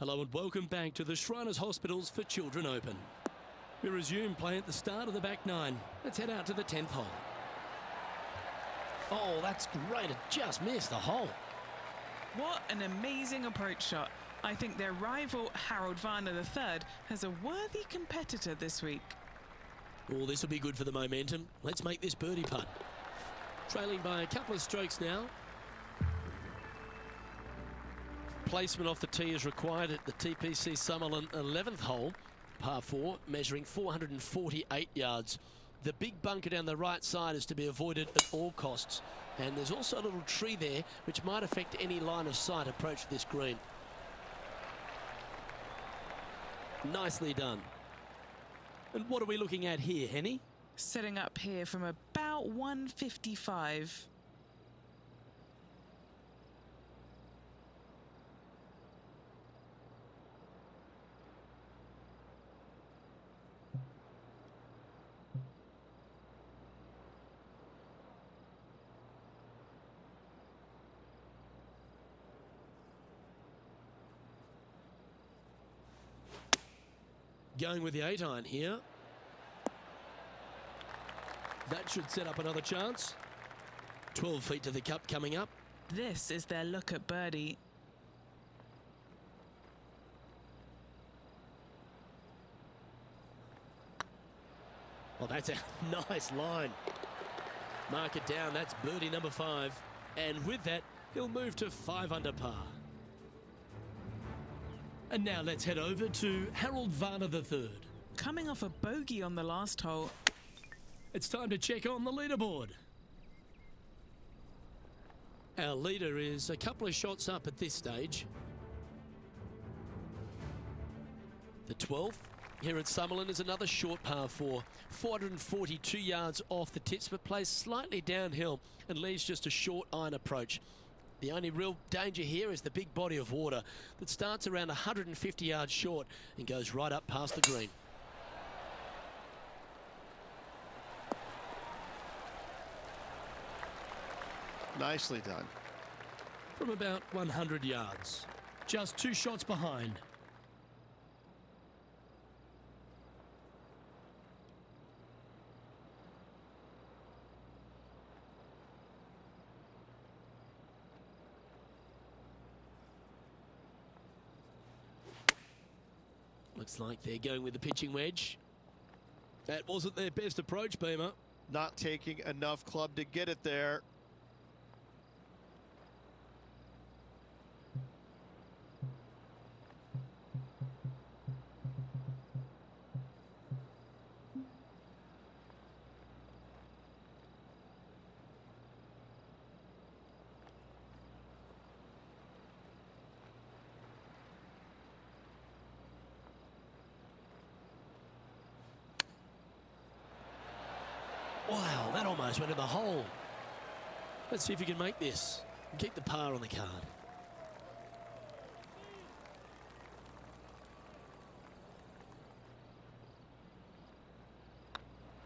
Hello and welcome back to the Shriners Hospitals for Children Open. We resume play at the start of the back nine. Let's head out to the 10th hole. Oh, that's great. It just missed the hole. What an amazing approach shot. I think their rival, Harold Varner III, has a worthy competitor this week. Oh, this will be good for the momentum. Let's make this birdie putt. Trailing by a couple of strokes now. Placement off the tee is required at the TPC Summerlin 11th hole, par 4, measuring 448 yards. The big bunker down the right side is to be avoided at all costs. And there's also a little tree there which might affect any line of sight approach to this green. Nicely done. And what are we looking at here, Henny? Setting up here from about 155. Going with the 8-iron here. That should set up another chance. 12 feet to the cup coming up. This is their look at birdie. Well, that's a nice line. Mark it down. That's birdie number 5. And with that, he'll move to 5 under par. And now let's head over to Harold Varner III. Coming off a bogey on the last hole. It's time to check on the leaderboard. Our leader is a couple of shots up at this stage. The 12th here at Summerlin is another short par 4. 442 yards off the tips, but plays slightly downhill and leaves just a short iron approach. The only real danger here is the big body of water that starts around 150 yards short and goes right up past the green. Nicely done. From about 100 yards. Just 2 shots behind. Looks like they're going with the pitching wedge. That wasn't their best approach, Beamer. Not taking enough club to get it there. Wow, that almost went in the hole. Let's see if you can make this and keep the par on the card.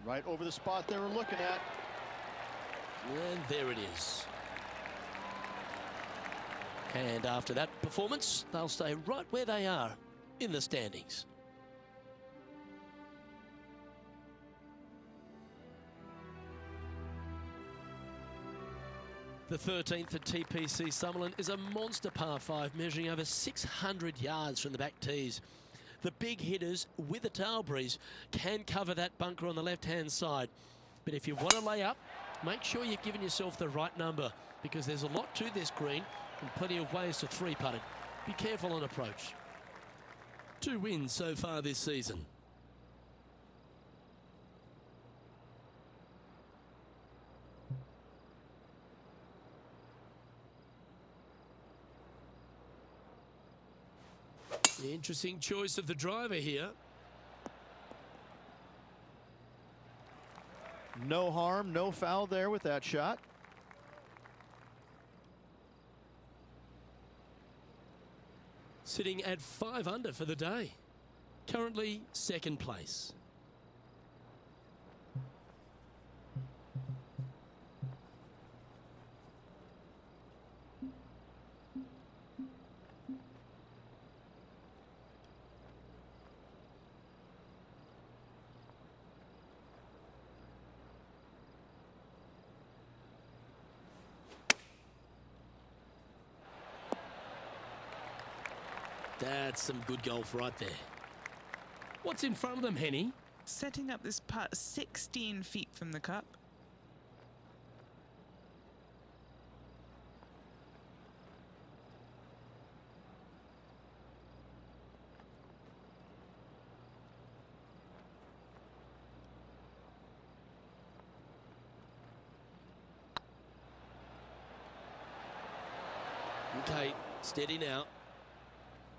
Right over the spot they were looking at. And there it is. And after that performance, they'll stay right where they are in the standings. The 13th at TPC Summerlin is a monster par 5 measuring over 600 yards from the back tees. The big hitters with a tail breeze can cover that bunker on the left-hand side. But if you want to lay up, make sure you've given yourself the right number because there's a lot to this green and plenty of ways to 3-putt it. Be careful on approach. 2 wins so far this season. Interesting choice of the driver here. No harm, no foul there with that shot. Sitting at 5 under for the day. Currently 2nd place. That's some good golf right there. What's in front of them, Henny? Setting up this putt 16 feet from the cup. Okay, steady now.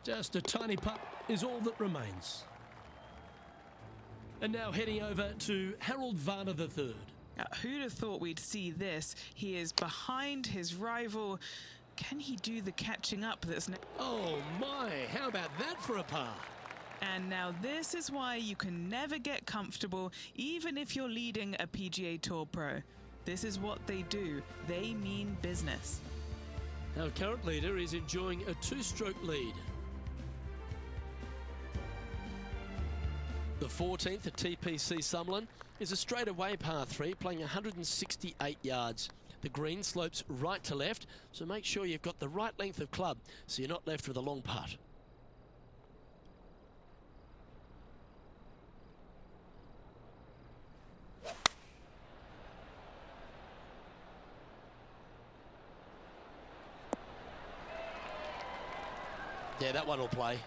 Just a tiny putt is all that remains. And now heading over to Harold Varner III. Now, who'd have thought we'd see this? He is behind his rival. Can he do the catching up that's Oh my, how about that for a par? And now this is why you can never get comfortable, even if you're leading a PGA Tour pro. This is what they do. They mean business. Our current leader is enjoying a two-stroke lead. The 14th at TPC Summerlin is a straightaway par 3 playing 168 yards. The green slopes right to left, so make sure you've got the right length of club so you're not left with a long putt. Yeah, that one will play.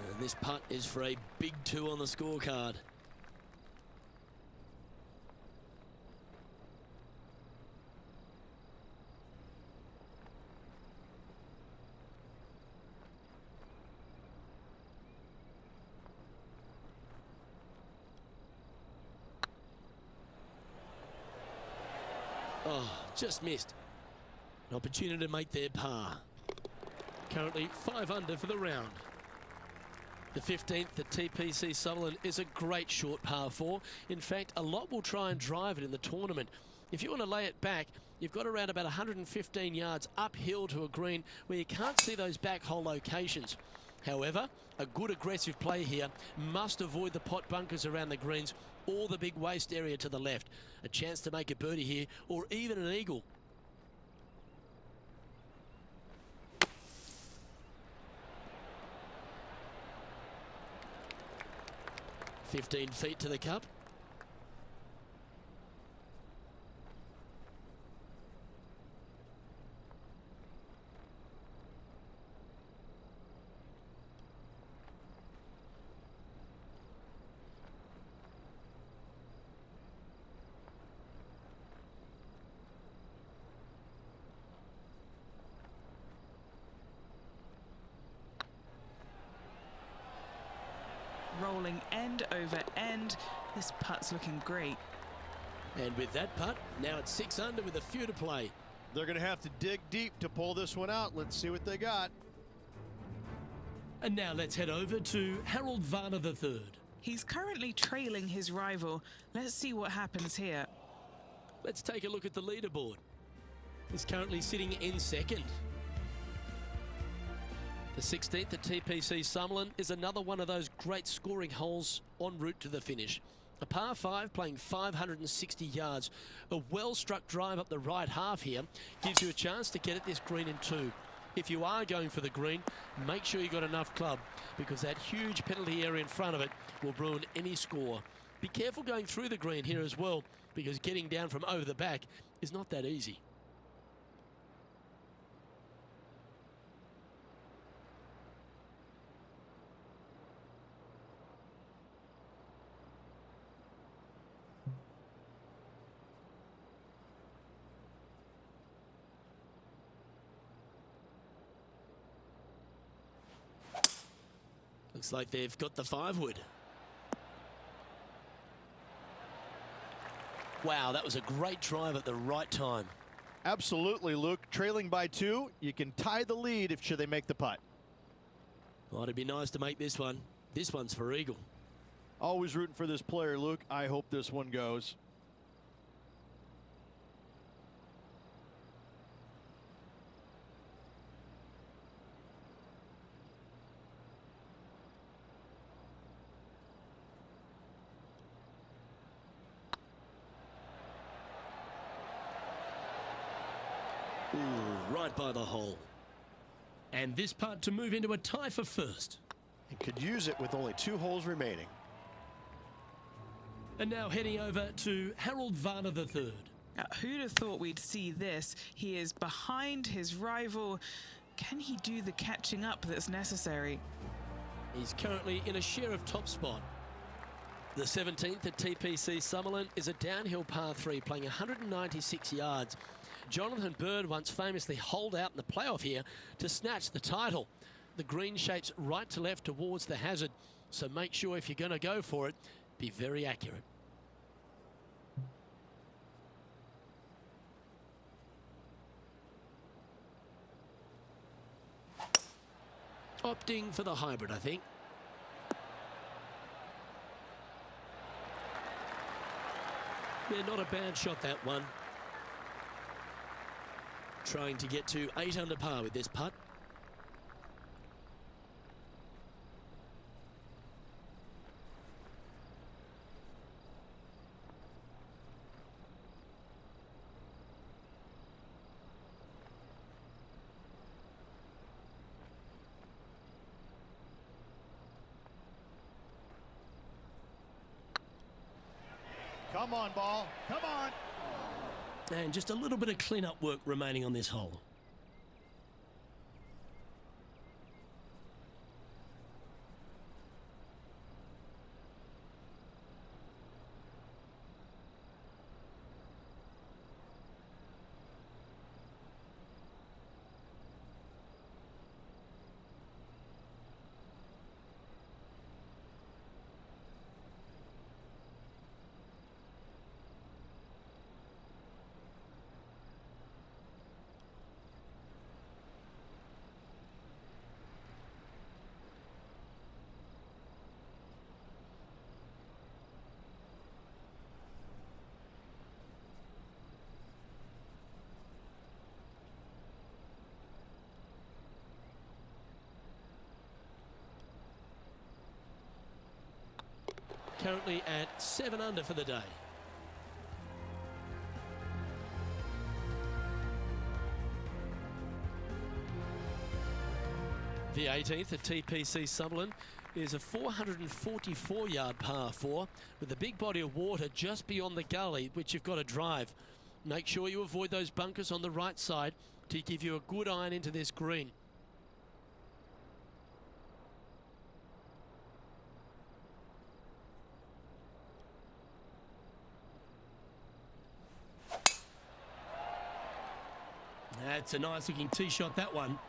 And this putt is for a big 2 on the scorecard. Oh, just missed. An opportunity to make their par. Currently 5 under for the round. The 15th at TPC Sutherland is a great short par 4. In fact, a lot will try and drive it in the tournament. If you want to lay it back, you've got around about 115 yards uphill to a green where you can't see those back hole locations. However, a good aggressive play here must avoid the pot bunkers around the greens or the big waste area to the left. A chance to make a birdie here or even an eagle. 15 feet to the cup. Rolling end over end. This putt's looking great. And with that putt, now it's 6 under with a few to play. They're going to have to dig deep to pull this one out. Let's see what they got. And now let's head over to Harold Varner III. He's currently trailing his rival. Let's see what happens here. Let's take a look at the leaderboard. He's currently sitting in second. The 16th at TPC Summerlin is another one of those great scoring holes en route to the finish. A par 5 playing 560 yards. A well-struck drive up the right half here gives you a chance to get at this green in 2. If you are going for the green, make sure you've got enough club because that huge penalty area in front of it will ruin any score. Be careful going through the green here as well because getting down from over the back is not that easy. Looks like they've got the 5-wood. Wow, that was a great drive at the right time. Absolutely, Luke. Trailing by 2, you can tie the lead if should they make the putt. Well, it'd be nice to make this one. This one's for eagle. Always rooting for this player, Luke. I hope this one goes. Ooh, right by the hole. And this putt to move into a tie for first. And could use it with only 2 holes remaining. And now heading over to Harold Varner III. Now, who'd have thought we'd see this? He is behind his rival. Can he do the catching up that's necessary? He's currently in a share of top spot. The 17th at TPC Summerlin is a downhill par 3 playing 196 yards. Jonathan Bird once famously holed out in the playoff here to snatch the title. The green shapes right to left towards the hazard, so make sure if you're going to go for it, be very accurate. Opting for the hybrid, I think. Yeah, not a bad shot, that one. Trying to get to 8 under par with this putt. Come on, ball. Come on. And just a little bit of clean-up work remaining on this hole. Currently at 7 under for the day. The 18th at TPC Summerlin is a 444-yard par 4 with a big body of water just beyond the gully, which you've got to drive. Make sure you avoid those bunkers on the right side to give you a good iron into this green. That's a nice looking tee shot, that one.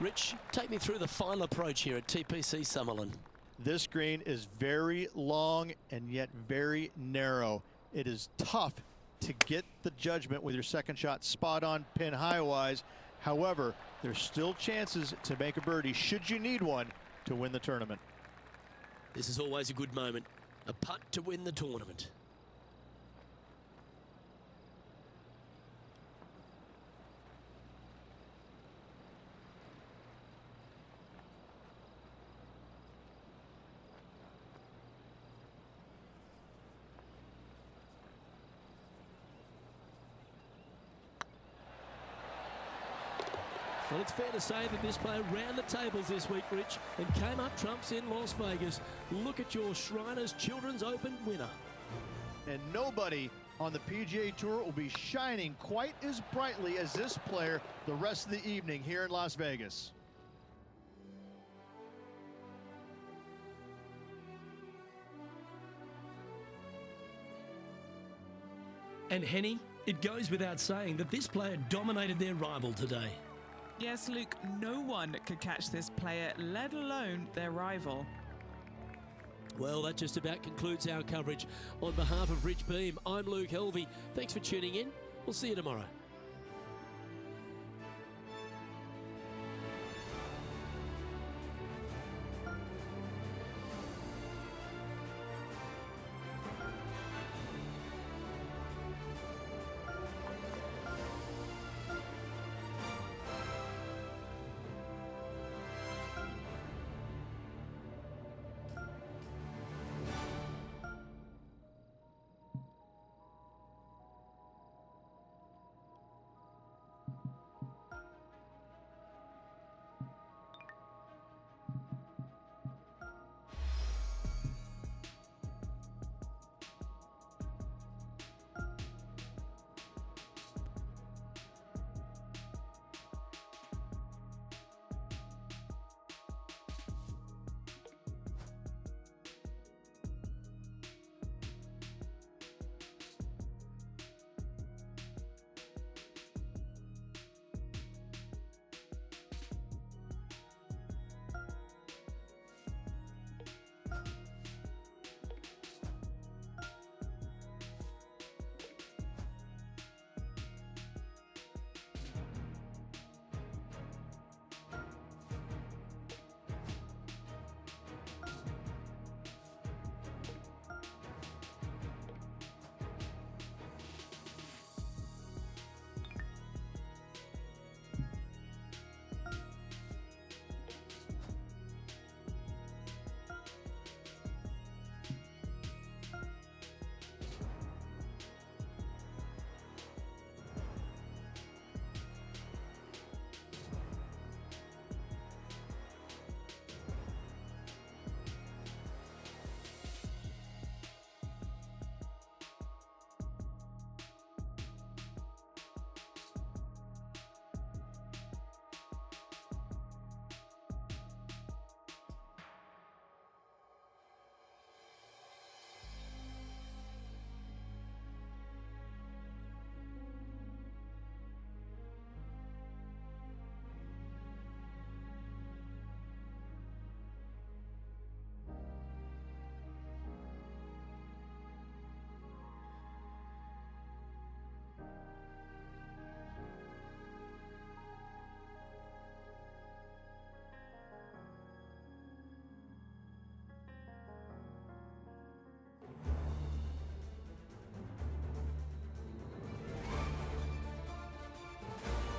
Rich, take me through the final approach here at TPC Summerlin. This green is very long and yet very narrow. It is tough to get the judgment with your second shot spot on pin high wise. However, there's still chances to make a birdie should you need one to win the tournament. This is always a good moment. A putt to win the tournament. Well, it's fair to say that this player ran the tables this week, Rich, and came up trumps in Las Vegas. Look at your Shriners Children's Open winner. And nobody on the PGA Tour will be shining quite as brightly as this player the rest of the evening here in Las Vegas. And Henny, it goes without saying that this player dominated their rival today. Yes, Luke, no one could catch this player, let alone their rival. Well, that just about concludes our coverage. On behalf of Rich Beam, I'm Luke Helvey. Thanks for tuning in. We'll see you tomorrow.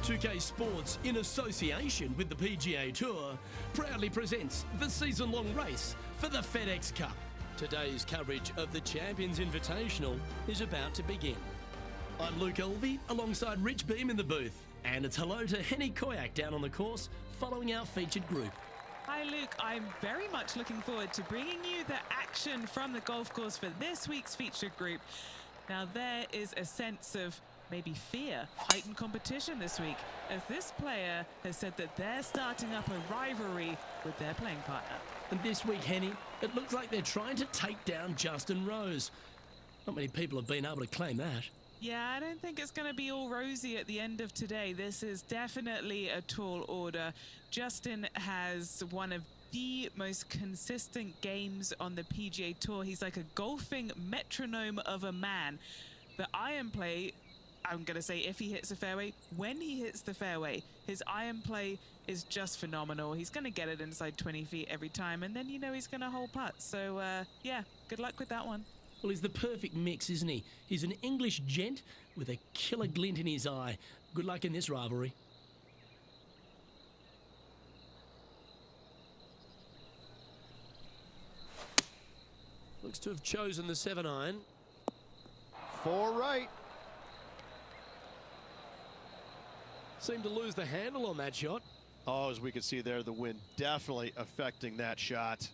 2K Sports, in association with the PGA Tour, proudly presents the season-long race for the FedEx Cup. Today's coverage of the Champions Invitational is about to begin. I'm Luke Elvey, alongside Rich Beam in the booth. And it's hello to Henny Koyak down on the course, following our featured group. Hi Luke, I'm very much looking forward to bringing you the action from the golf course for this week's featured group. Now there is a sense of maybe fear, heightened competition this week, as this player has said that they're starting up a rivalry with their playing partner. And this week, Henny, it looks like they're trying to take down Justin Rose. Not many people have been able to claim that. Yeah, I don't think it's going to be all rosy at the end of today. This is definitely a tall order. Justin has one of the most consistent games on the PGA Tour. He's like a golfing metronome of a man. The iron play, I'm going to say if he hits the fairway, when he hits the fairway, his iron play is just phenomenal. He's going to get it inside 20 feet every time, and then you know he's going to hole putt. So, yeah, good luck with that one. Well, he's the perfect mix, isn't he? He's an English gent with a killer glint in his eye. Good luck in this rivalry. Looks to have chosen the 7-iron. 4 right. Seemed to lose the handle on that shot. Oh, as we can see there, the wind definitely affecting that shot.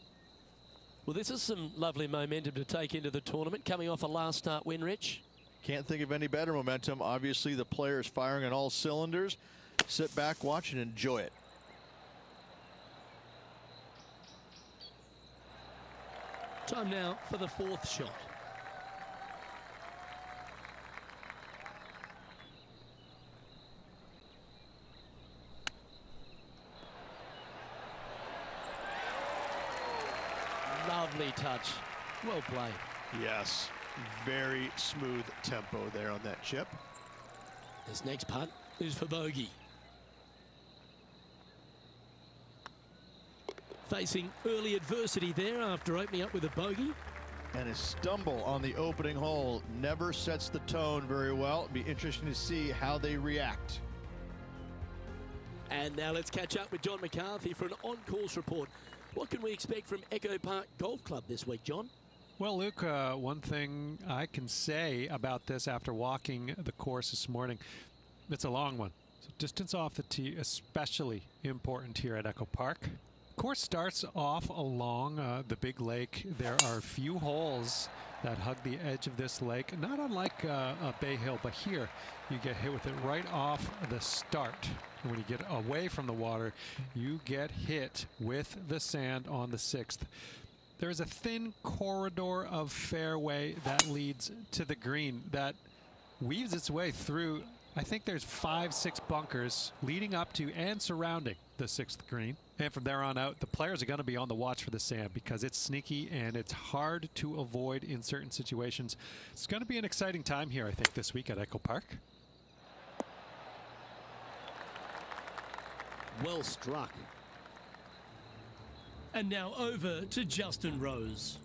Well, this is some lovely momentum to take into the tournament, coming off a last start win, Rich. Can't think of any better momentum. Obviously, the player is firing on all cylinders. Sit back, watch, and enjoy it. Time now for the 4th shot. Lovely touch. Well played. Yes, very smooth tempo there on that chip. This next putt is for bogey. Facing early adversity there after opening up with a bogey. And his stumble on the opening hole never sets the tone very well. It'll be interesting to see how they react. And now let's catch up with John McCarthy for an on-course report. What can we expect from Echo Park Golf Club this week, John? Well, Luke, one thing I can say about this after walking the course this morning, it's a long one. So distance off the tee, especially important here at Echo Park. Course starts off along the big lake. There are a few holes that hug the edge of this lake, not unlike a Bay Hill, but here you get hit with it right off the start. And when you get away from the water, you get hit with the sand on the 6th. There's a thin corridor of fairway that leads to the green that weaves its way through. I think there's 5-6 bunkers leading up to and surrounding the 6th green. And from there on out, the players are going to be on the watch for the sand because it's sneaky and it's hard to avoid in certain situations. It's going to be an exciting time here, I think, this week at Echo Park. Well struck. And now over to Justin Rose.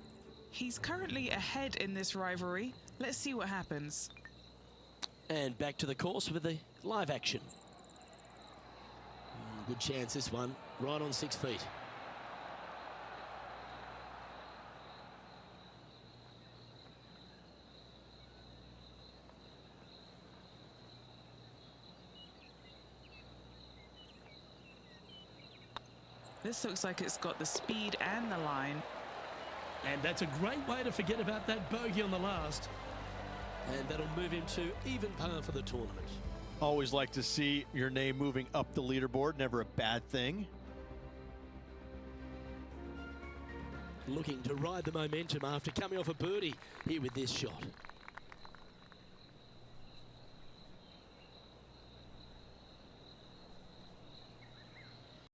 He's currently ahead in this rivalry. Let's see what happens. And back to the course with the live action. Good chance this one, right on 6 feet. This looks like it's got the speed and the line. And that's a great way to forget about that bogey on the last. And that'll move him to even par for the tournament. Always like to see your name moving up the leaderboard. Never a bad thing. Looking to ride the momentum after coming off a birdie here with this shot.